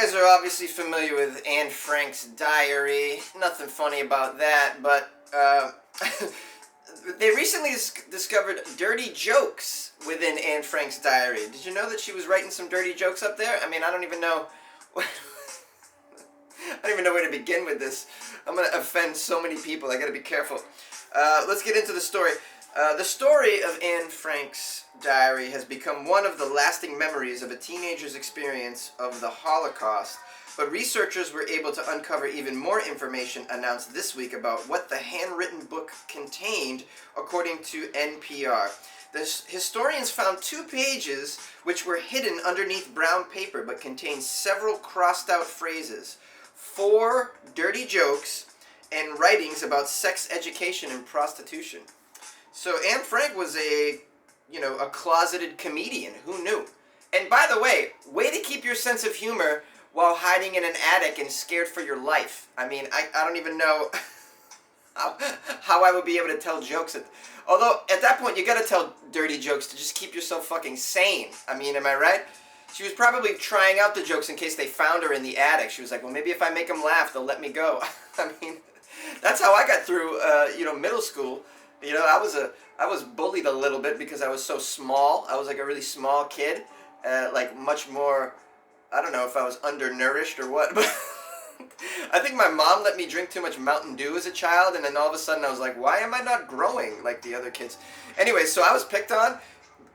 guys are obviously familiar with Anne Frank's diary. Nothing funny about that, but they recently discovered dirty jokes within Anne Frank's diary. Did you know that she was writing some dirty jokes up there? I mean, I don't even know. I don't even know where to begin with this. I'm going to offend so many people. I got to be careful. Let's get into the story. The story of Anne Frank's diary has become one of the lasting memories of a teenager's experience of the Holocaust, but researchers were able to uncover even more information announced this week about what the handwritten book contained, according to NPR. The historians found 2 pages which were hidden underneath brown paper but contained several crossed out phrases, 4 dirty jokes, and writings about sex education and prostitution. So Anne Frank was a closeted comedian. Who knew? And by the way to keep your sense of humor while hiding in an attic and scared for your life. I mean, I don't even know how I would be able to tell jokes. Although, at that point, you gotta tell dirty jokes to just keep yourself fucking sane. I mean, am I right? She was probably trying out the jokes in case they found her in the attic. She was like, well, maybe if I make them laugh, they'll let me go. I mean, that's how I got through, middle school. I was bullied a little bit because I was so small. I was like a really small kid, much more, I don't know if I was undernourished or what, but I think my mom let me drink too much Mountain Dew as a child, and then all of a sudden I was like, why am I not growing like the other kids? Anyway, so I was picked on,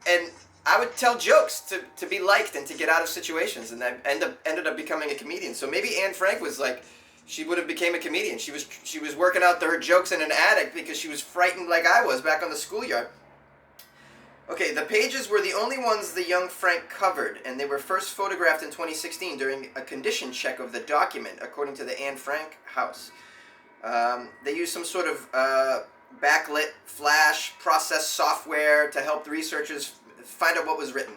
and I would tell jokes to be liked and to get out of situations, and I ended up becoming a comedian. So maybe Anne Frank was like, she would have became a comedian. She was working out her jokes in an attic because she was frightened like I was back on the schoolyard. Okay, the pages were the only ones the young Frank covered, and they were first photographed in 2016 during a condition check of the document, according to the Anne Frank house. They used some sort of backlit flash process software to help the researchers find out what was written.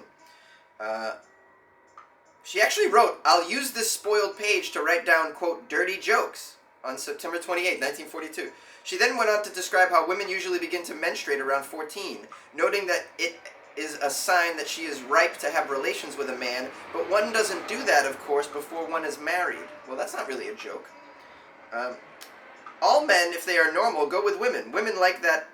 She actually wrote, I'll use this spoiled page to write down, quote, dirty jokes on September 28, 1942. She then went on to describe how women usually begin to menstruate around 14, noting that it is a sign that she is ripe to have relations with a man, but one doesn't do that, of course, before one is married. Well, that's not really a joke. All men, if they are normal, go with women. Women like that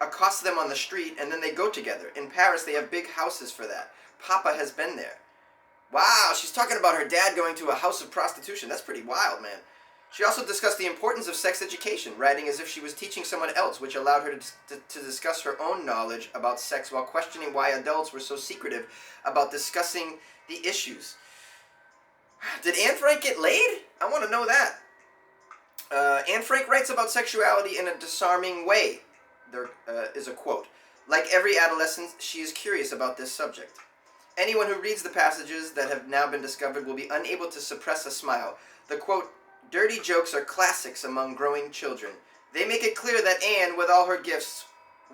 accost them on the street, and then they go together. In Paris, they have big houses for that. Papa has been there. Wow, she's talking about her dad going to a house of prostitution. That's pretty wild, man. She also discussed the importance of sex education, writing as if she was teaching someone else, which allowed her to discuss her own knowledge about sex while questioning why adults were so secretive about discussing the issues. Did Anne Frank get laid? I want to know that. Anne Frank writes about sexuality in a disarming way. There is a quote. Like every adolescent, she is curious about this subject. Anyone who reads the passages that have now been discovered will be unable to suppress a smile. The quote, dirty jokes are classics among growing children. They make it clear that Anne, with all her gifts,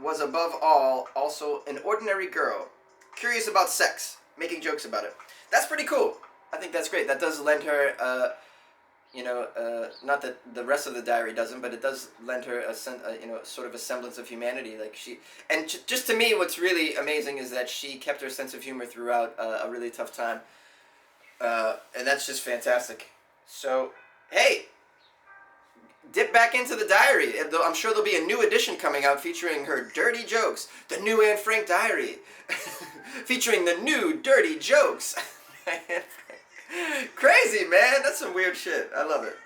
was above all also an ordinary girl, curious about sex, making jokes about it. That's pretty cool. I think that's great. That does lend her, not that the rest of the diary doesn't, but it does lend her sort of a semblance of humanity. Just to me, what's really amazing is that she kept her sense of humor throughout a really tough time, and that's just fantastic. So, hey, dip back into the diary. I'm sure there'll be a new edition coming out featuring her dirty jokes. The new Anne Frank diary, featuring the new dirty jokes. Crazy, man. That's some weird shit. I love it.